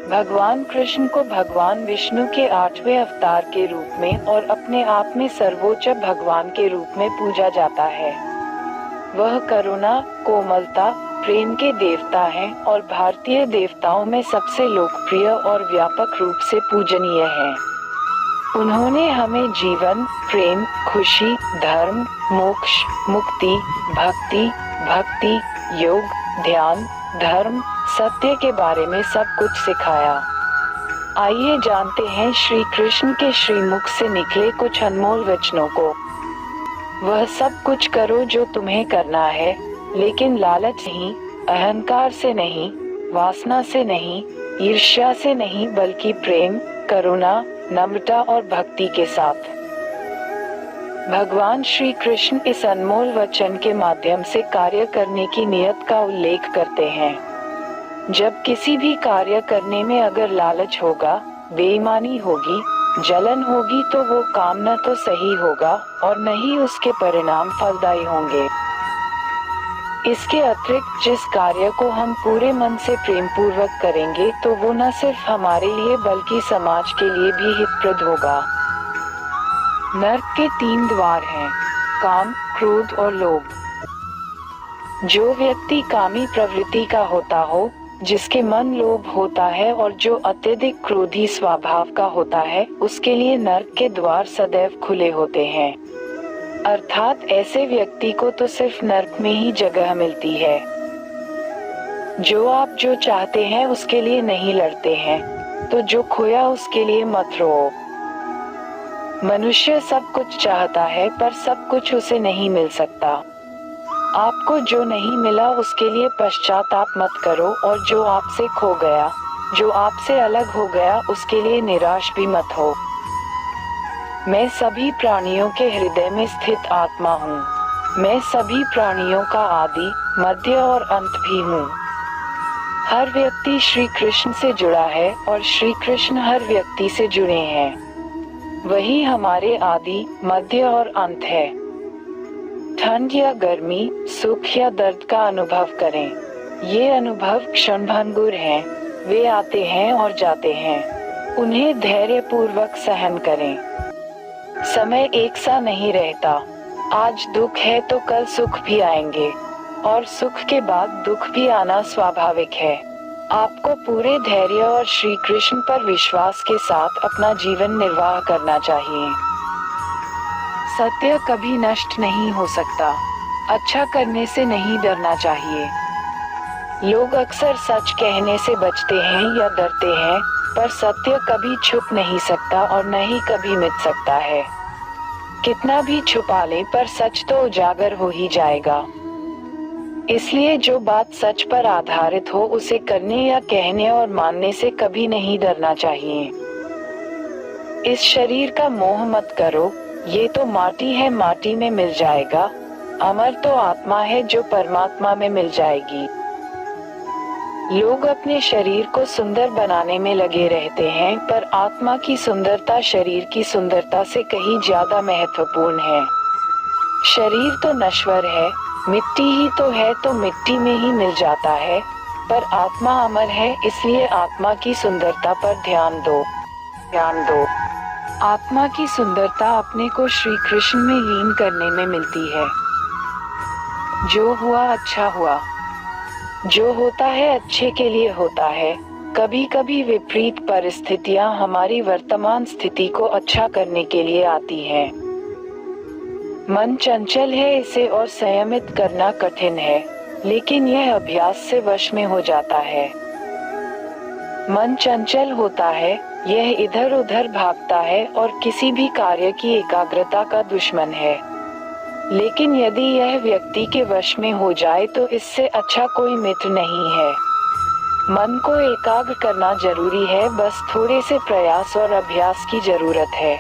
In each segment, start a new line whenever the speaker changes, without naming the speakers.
भगवान कृष्ण को भगवान विष्णु के 8वें अवतार के रूप में और अपने आप में सर्वोच्च भगवान के रूप में पूजा जाता है। वह करुणा, कोमलता, प्रेम के देवता हैं और भारतीय देवताओं में सबसे लोकप्रिय और व्यापक रूप से पूजनीय हैं। उन्होंने हमें जीवन, प्रेम, खुशी, धर्म, मोक्ष, मुक्ति, भक्ति, योग, ध्यान, धर्म, सत्य के बारे में सब कुछ सिखाया। आइए जानते हैं श्री कृष्ण के श्रीमुख से निकले कुछ अनमोल वचनों को। वह सब कुछ करो जो तुम्हें करना है, लेकिन लालच नहीं, अहंकार से नहीं, वासना से नहीं, ईर्ष्या से नहीं, बल्कि प्रेम, करुणा, नम्रता और भक्ति के साथ। भगवान श्री कृष्ण इस अनमोल वचन के माध्यम से कार्य करने की नियत का उल्लेख करते हैं। जब किसी भी कार्य करने में अगर लालच होगा, बेईमानी होगी, जलन होगी, तो वो काम न तो सही होगा और न ही उसके परिणाम फलदायी होंगे। इसके अतिरिक्त जिस कार्य को हम पूरे मन से प्रेम पूर्वक करेंगे तो वो न सिर्फ हमारे लिए बल्कि समाज के लिए भी हितप्रद होगा। नर्क के 3 द्वार हैं: काम, क्रोध और लोभ। जो व्यक्ति कामी प्रवृत्ति का होता हो, जिसके मन लोभ होता है और जो अत्यधिक क्रोधी स्वभाव का होता है, उसके लिए नर्क के द्वार सदैव खुले होते हैं। अर्थात ऐसे व्यक्ति को तो सिर्फ नर्क में ही जगह मिलती है। जो चाहते हैं उसके लिए नहीं लड़ते हैं, तो जो खोया उसके लिए मत रो। मनुष्य सब कुछ चाहता है पर सब कुछ उसे नहीं मिल सकता। आपको जो नहीं मिला उसके लिए पश्चाताप मत करो, और जो आपसे खो गया, जो आपसे अलग हो गया, उसके लिए निराश भी मत हो। मैं सभी प्राणियों के हृदय में स्थित आत्मा हूँ। मैं सभी प्राणियों का आदि, मध्य और अंत भी हूँ। हर व्यक्ति श्री कृष्ण से जुड़ा है और श्री कृष्ण हर व्यक्ति से जुड़े हैं। वही हमारे आदि, मध्य और अंत है। ठंड या गर्मी, सुख या दर्द का अनुभव करें। ये अनुभव क्षणभंगुर हैं, वे आते हैं और जाते हैं। उन्हें धैर्यपूर्वक सहन करें। समय एक सा नहीं रहता। आज दुख है तो कल सुख भी आएंगे, और सुख के बाद दुख भी आना स्वाभाविक है। आपको पूरे धैर्य और श्री कृष्ण पर विश्वास के साथ अपना जीवन निर्वाह करना चाहिए। सत्य कभी नष्ट नहीं हो सकता। अच्छा करने से नहीं डरना चाहिए। लोग अक्सर सच कहने से बचते हैं या डरते हैं, पर सत्य कभी छुप नहीं सकता और न ही कभी मिट सकता है। कितना भी छुपा ले पर सच तो उजागर हो ही जाएगा। इसलिए जो बात सच पर आधारित हो उसे करने या कहने और मानने से कभी नहीं डरना चाहिए। इस शरीर का मोह मत करो, ये तो माटी है, माटी में मिल जाएगा। अमर तो आत्मा है जो परमात्मा में मिल जाएगी। लोग अपने शरीर को सुंदर बनाने में लगे रहते हैं, पर आत्मा की सुंदरता शरीर की सुंदरता से कहीं ज्यादा महत्वपूर्ण है। शरीर तो नश्वर है, मिट्टी ही तो है, तो मिट्टी में ही मिल जाता है, पर आत्मा अमर है, इसलिए आत्मा की सुंदरता पर ध्यान दो। आत्मा की सुंदरता अपने को श्री कृष्ण में लीन करने में मिलती है। जो हुआ अच्छा हुआ। जो होता है अच्छे के लिए होता है। कभी कभी विपरीत परिस्थितियां हमारी वर्तमान स्थिति को अच्छा करने के लिए आती हैं। मन चंचल है, इसे और संयमित करना कठिन है, लेकिन यह अभ्यास से वश में हो जाता है। मन चंचल होता है, यह इधर उधर भागता है और किसी भी कार्य की एकाग्रता का दुश्मन है। लेकिन यदि यह व्यक्ति के वश में हो जाए तो इससे अच्छा कोई मित्र नहीं है। मन को एकाग्र करना जरूरी है, बस थोड़े से प्रयास और अभ्यास की जरूरत है।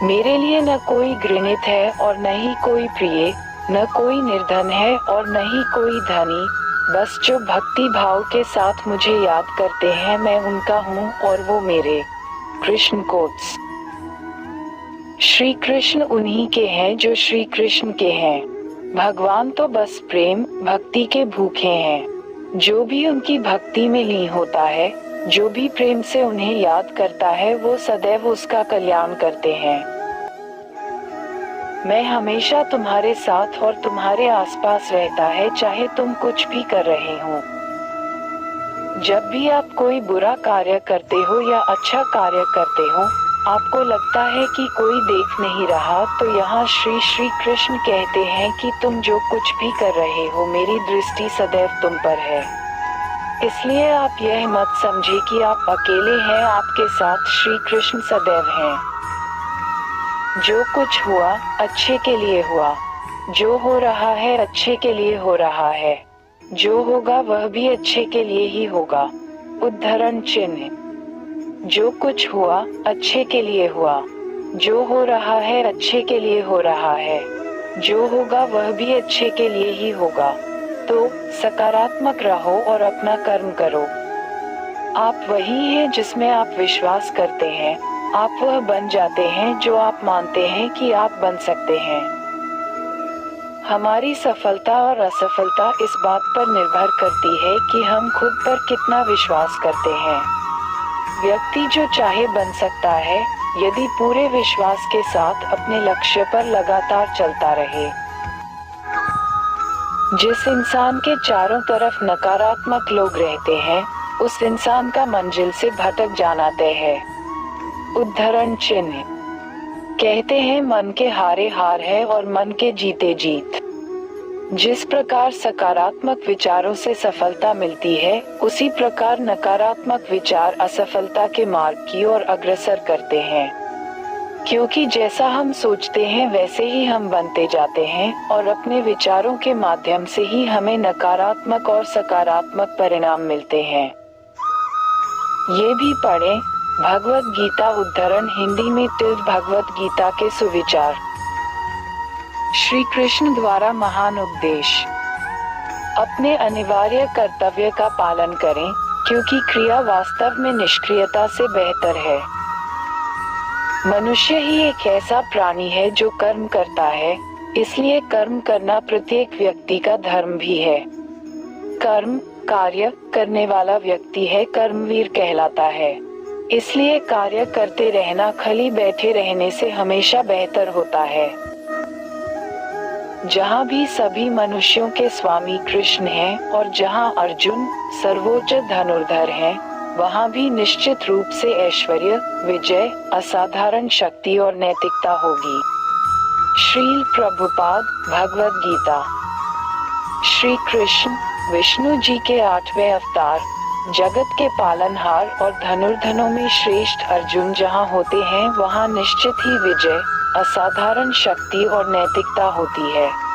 मेरे लिए न कोई घृणित है और न ही कोई प्रिय, न कोई निर्धन है और न ही कोई धनी, बस जो भक्ति भाव के साथ मुझे याद करते हैं मैं उनका हूँ और वो मेरे। कृष्ण कोट्स। श्री कृष्ण उन्हीं के हैं जो श्री कृष्ण के हैं। भगवान तो बस प्रेम भक्ति के भूखे हैं। जो भी उनकी भक्ति में लीन होता है, जो भी प्रेम से उन्हें याद करता है, वो सदैव उसका कल्याण करते हैं। मैं हमेशा तुम्हारे साथ और तुम्हारे आसपास रहता है, चाहे तुम कुछ भी कर रहे हो। जब भी आप कोई बुरा कार्य करते हो या अच्छा कार्य करते हो, आपको लगता है कि कोई देख नहीं रहा, तो यहाँ श्री श्री कृष्ण कहते हैं कि तुम जो कुछ भी कर रहे हो, मेरी दृष्टि सदैव तुम पर है। इसलिए आप यह मत समझे कि आप अकेले हैं, आपके साथ श्री कृष्ण सदैव हैं। जो कुछ हुआ अच्छे के लिए हुआ, जो हो रहा है अच्छे के लिए हो रहा है, जो होगा वह भी अच्छे के लिए ही होगा। उद्धरण चिन्ह। जो कुछ हुआ अच्छे के लिए हुआ, जो हो रहा है अच्छे के लिए हो रहा है, जो होगा वह भी अच्छे के लिए ही होगा। तो सकारात्मक रहो और अपना कर्म करो। आप वही हैं जिसमें आप विश्वास करते हैं, आप वह बन जाते हैं जो आप मानते हैं कि आप बन सकते हैं। हमारी सफलता और असफलता इस बात पर निर्भर करती है कि हम खुद पर कितना विश्वास करते हैं। व्यक्ति जो चाहे बन सकता है, यदि पूरे विश्वास के साथ अपने लक्ष्य पर लगातार चलता रहे। जिस इंसान के चारों तरफ नकारात्मक लोग रहते हैं, उस इंसान का मंजिल से भटक जाना तय है। उद्धरण चिन्ह। कहते हैं मन के हारे हार है और मन के जीते जीत। जिस प्रकार सकारात्मक विचारों से सफलता मिलती है, उसी प्रकार नकारात्मक विचार असफलता के मार्ग की ओर अग्रसर करते हैं। क्योंकि जैसा हम सोचते हैं वैसे ही हम बनते जाते हैं, और अपने विचारों के माध्यम से ही हमें नकारात्मक और सकारात्मक परिणाम मिलते हैं। ये भी पढ़ें, भगवद गीता उद्धरण हिंदी में भगवद गीता के सुविचार। श्री कृष्ण द्वारा महान उपदेश। अपने अनिवार्य कर्तव्य का पालन करें, क्योंकि क्रिया वास्तव में निष्क्रियता से बेहतर है। मनुष्य ही एक ऐसा प्राणी है जो कर्म करता है, इसलिए कर्म करना प्रत्येक व्यक्ति का धर्म भी है। कर्म कार्य करने वाला व्यक्ति है कर्मवीर कहलाता है। इसलिए कार्य करते रहना खाली बैठे रहने से हमेशा बेहतर होता है। जहाँ भी सभी मनुष्यों के स्वामी कृष्ण हैं और जहाँ अर्जुन सर्वोच्च धनुर्धर हैं, वहाँ भी निश्चित रूप से ऐश्वर्य, विजय, असाधारण शक्ति और नैतिकता होगी। श्रील प्रभुपाद भगवद गीता। श्री कृष्ण विष्णु जी के 8वें अवतार, जगत के पालनहार और धनुर्धनों में श्रेष्ठ अर्जुन जहाँ होते हैं, वहाँ निश्चित ही विजय, असाधारण शक्ति और नैतिकता होती है।